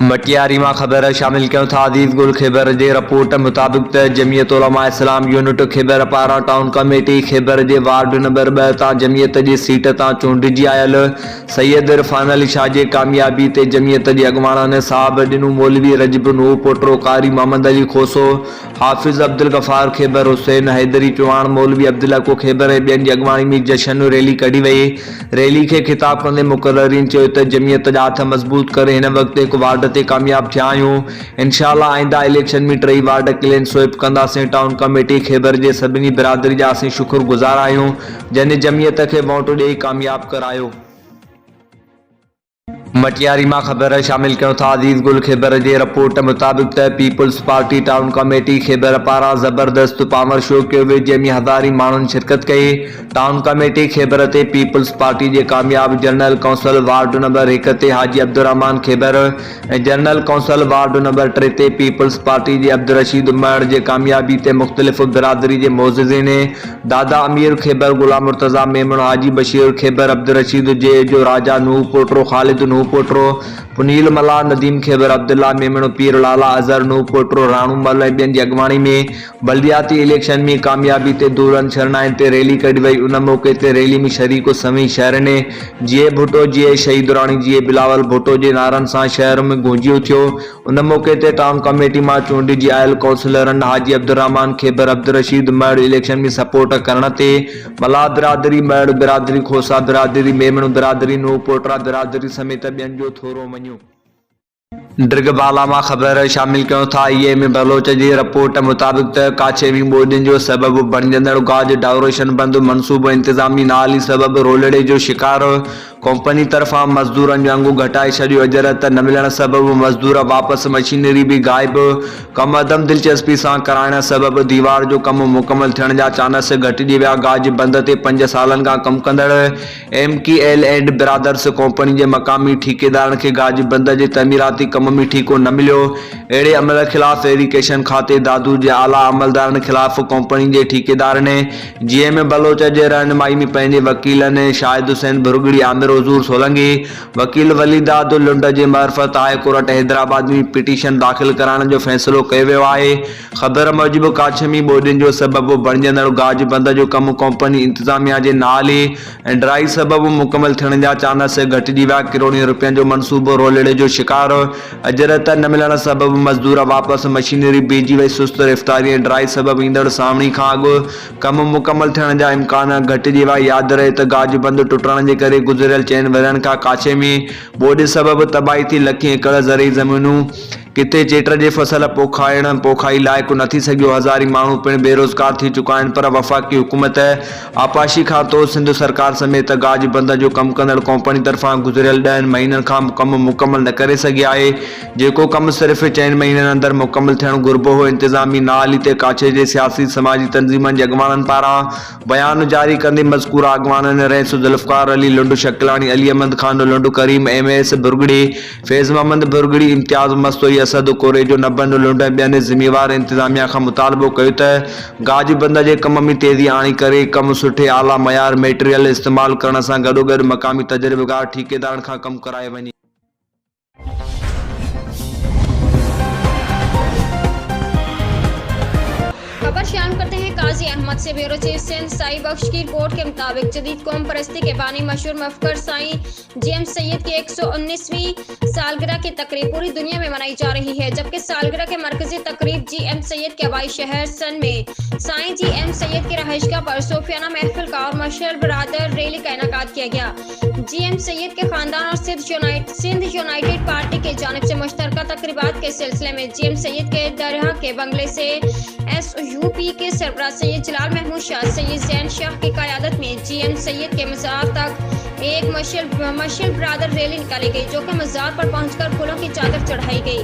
मटियारी मां ख़बर शामिल क्यों था। अजीज गुल खैबर जे रिपोर्ट मुताबिक जमीयत उलमा इस्लाम यूनिट खैबर पारा टाउन कमेटी खैबर जे वार्ड नंबर 2 तां जमीयत जी सीट तां चूंडिजी आयल सैयद इरफान अली शाह जे कामयाबी ते जमीयत जे अॻवाननि साहब ॾिनू। मौलवी रजब नूह पोटरो, कारी मोहम्मद अली खोसो, हाफिज़ अब्दुल गफ़ार खैबर, हुसैन हैदरी चौहान, मौलवी अब्दुल्ला को खैबर ऐं ॿियनि जी अॻवानी में जशन रैली कढी वई। रैली खे ख़िताब कंदे मुक़ररीन चयो त जमीयत जा हथ मज़बूत करे हिन वक़्तु हिकु वार्ड ते कामयाब थिया आहियूं। इंशाअल्लाह आइंदा इलेक्शन में 3 वार्ड क्लीन स्वीप कंदासीं। टाउन कमेटी खैबर जे सभिनी बिरादरी जा असीं शुक्रगुज़ार आहियूं जंहिं जमीयत खे वोट ॾेई कामयाब करायो। मटियारी मां ख़बर शामिल क्यों था। अजीज गुल खैबर जे रिपोर्ट मुताबिक पीपल्स पार्टी टाउन कमेटी खैबर पारां ज़बरदस्त पावर शो कयो वियो जंहिंमें हज़ारी माण्हुनि शिरकत कई। टाउन कमेटी खैबर ते पीपल्स पार्टी जे कामयाब जनरल कौंसल वार्ड नंबर 1 ते हाजी अब्दुर्रहमान खैबर ऐं जनरल कौंसल वार्ड नंबर 3 ते पीपल्स पार्टी जे अब्दुल रशीद उमर जे कामयाबी ते मुख़्तलिफ़ बिरादरी जे मोअज़्ज़िज़ीन दादा अमीर खैबर, गुलाम मुर्तज़ा मेमण, हाजी बशीर खैबर, अब्दुल रशीद जे जो राजा नूह पोटरो, खालिद नूह पोटरो, पुनील मला, नदीम खैबर, अब्दुल्ला मेमण, पीर लाला, अज़हर नूह पोटरो, राणू मल ऐं ॿियनि जी अॻवानी में बल्दियाती इलेक्शन में कामयाबी ते दूरन शरणाइन ते रैली कढी वई। उन मौक़े ते रैली में शरीक सभी शहरनि जीए भुट्टो, जीए शहीद राणी, जीए बिलावल भुट्टो जे नारनि सां शहर में गूंजी उथियो। उन मौक़े ते टाउन कमेटी मां चूंडिजी आयल काउंसलरनि हाजी अब्दुर्रहमान खैबर, अब्दुल रशीद मड़ इलेक्शन में सपोर्ट करण ते मला बिरादरी, मड़ बिरादरी, खोसा बिरादरी, मेमण बिरादरी, नूह पोटरा बिरादरी समेत ॿियनि जो थोरो मञियो। ड्रिगबाला मां ख़बर शामिल क्यों था। में बलोच जी रिपोर्ट मुताबिक काछे में ॿोॾियुनि जो सबबु बणजंदड़ गाज डायरेक्शन बंद मनसूबो इंतज़ामी नाली सबबु रोलड़े जो शिकार। कंपनी तरफ़ां मज़दूरनि जो अंगू घटाए छॾियो। अजरत न मिलण सबबु मज़दूर वापसि, मशीनरी भी गायब। कम अदम दिलचस्पी सां कराइण सबबु दीवार जो कम मुकमल थियण जा चांस घटिजी विया। गाज बंद ते 5 सालनि खां कम कंदड़ MKL एंड ब्रादर्स कंपनी जे मक़ामी ठेकेदारनि खे गाज बंद जे तमीराती कम में ठीको न मिलियो। अहिड़े अमल ख़िलाफ़ इरिगेशन खाते दादू जे आला अमलदारनि ख़िलाफ़ कंपनी जे ठेकेदारनि GM बलोच जे रहनुमाई में पंहिंजे वकीलनि शाहिद हुसैन भुरगड़ी, आमिर हुजूर सोलंगी, वकील वलीदाद लुंड जे मार्फत हाई कोर्ट हैदराबाद में पिटीशन दाख़िल कराइण जो फ़ैसिलो कयो वियो आहे। ख़बर मूजिबि काछमी ॿोॾियुनि जो सबबु बणजंदड़ गाज बंद जो कम कंपनी इंतज़ामिया जे नाले ऐं ड्राई सबबु मुकमल थियण जा चांस घटिजी विया। करोड़नि रुपयनि जो मनसूबो रोलड़े जो शिकार। अजरत न मिलण सबबु मज़दूर वापसि, मशीनरी बीजी वई। सुस्त रफ़्तारी ऐं ड्राई सबबु ईंदड़ सावणी खां अॻु कम मुकमल थियण जा इम्कान घटिजी विया। यादि रहे त गाज बंद टुटण जे करे गुज़िरियल 4 वरहनि खां काछे में ॿोॾि सबबु तबाही थी। लखें एकड़ ज़रई ज़मीनूं किथे चेट जे फसल पोखाई लाइक़ु न थी सघियो। हज़ारी माण्हू पिणु बेरोज़गार थी चुका आहिनि। पर वफ़ाक़ी हुकूमत, आपाशी खातो, सिंध सरकार समेत गाज बंद जो कम कंदड़ कंपनी तरफ़ां गुज़िरियल 10 महीननि खां कम मुकमल न करे सघी आहे, जेको कम सिर्फ़ 4 महीननि अंदरि मुकमल थियणु घुरिबो हो। इंतज़ामी नाली ते काछे जे सियासी समाजी तंज़ीमनि जे अॻवाननि पारां बयान जारी कंदे मज़कूरा अॻवाननि रईस ज़ुल्फ़कार अली लुंड शकिलाणी, अली अहमद खान लुंड, करीम MS भुरगड़ी, फैज़ मोहम्मद भुरगड़ी, इम्तियाज़ मस्तोई, असद कोरेजो, नबन लुंड ऐं ॿियनि ज़िम्मेवार इंतज़ामिया खां मुतालबो कयो त गाज बंद जे कम में तेज़ी आणी करे कम सुठे आला मयार मेटेरियल इस्तेमालु करण सां गॾोगॾु मक़ामी तजुर्बेकार ठेकेदारनि खां कमु कराए वञे। खबर शामिल करते हैं काजी अहमद से। ब्यूरो चीफ सिंध साई बख्श की रिपोर्ट के मुताबिक जदीद कौम परस्ती के बानी मशहूर मफकर साईं GM सैयद की 119वीं सालगिरह की तकरीब पूरी दुनिया में मनाई जा रही है, जबकि सालगिरह के मरकजी तकरीब GM सैयद के हवाई शहर सन में साईं GM सैयद की रहायशगाह पर सूफियाना महफिल का और मशहूर बरादर रैली का इनेकाद किया गया। GM सैयद के खानदान और सिंध यूनाइटेड पार्टी के जानिब से मुश्तरका तकरीबात के सिलसिले में GM सैयद के दरगाह के बंगले से SUP के सरबराह सैयद जलाल महमूद शाह, सैयद जैन शाह की क़यादत में GM सैयद के मज़ार तक एक मशल ब्रादर रैली निकाली गई, जो कि मज़ार पर पहुंचकर फूलों की चादर चढ़ाई गई।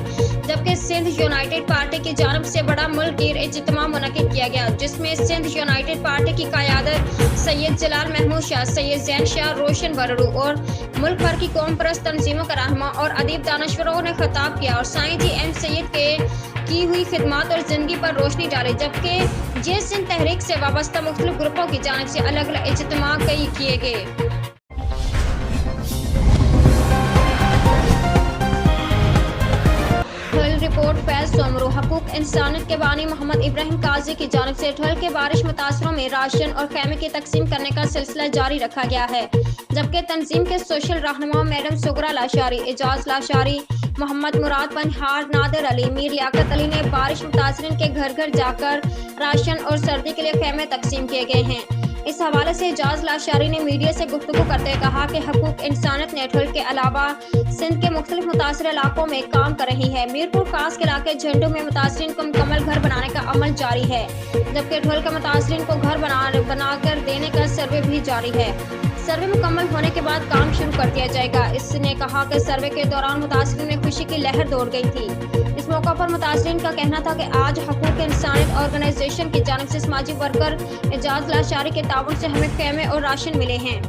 जबकि सिंध यूनाइटेड पार्टी की जानिब से बड़ा मुल्क गिर इज्तिमा मुनक़िद किया गया, जिसमें सिंध यूनाइटेड पार्टी की क़यादत सैयद जलाल महमूद शाह, सैयद जैन शाह, रोशन वरड़ू और मुल्क भर की कौम परस्त तंजीमों का रहनुमा और अदीब दानश्वरों ने खिताब किया और साईं GM सैयद के की हुई खिदमात और जिंदगी पर रोशनी डाली। जबकि जे सिंध तहरीक से वाबस्ता मुख्तलिफ ग्रुपों की जानिब से अलग अलग इज्तिमा किए गए। ٹھل رپورٹ فیض سومرو حقوق انسانیت کے بانی محمد ابراہیم قاضی کی جانب سے ٹھل کے بارش متاثروں میں راشن اور خیمے کی تقسیم کرنے کا سلسلہ جاری رکھا گیا ہے، جبکہ تنظیم کے سوشل رہنما میڈم سغرا لاشاری، اعجاز لاشاری، محمد مراد پنہار، نادر علی، میر لیاقت علی نے بارش متاثرین کے گھر گھر جا کر راشن اور سردی کے لیے خیمے تقسیم کیے گئے ہیں۔ اس حوالے سے اعجاز لاشاری نے میڈیا سے گفتگو کرتے کہا کہ حقوق انسانیت نیٹ ورک کے علاوہ سندھ کے مختلف متاثرہ علاقوں میں کام کر رہی ہے۔ میرپور خاص کے علاقے جھنڈو میں متاثرین کو مکمل گھر بنانے کا عمل جاری ہے، جبکہ ٹھل کا متاثرین کو گھر بنا کر دینے کا سروے بھی جاری ہے۔ سروے مکمل ہونے کے بعد کام شروع کر دیا جائے گا۔ اس نے کہا کہ سروے کے دوران متاثرین میں خوشی کی لہر دوڑ گئی تھی۔ اس موقع پر متاثرین کا کہنا تھا کہ آج حقوق انسانیت آرگنائزیشن کی جانب سے سماجی ورکر اعجاز لاشاری کے تعاون سے ہمیں خیمے اور راشن ملے ہیں۔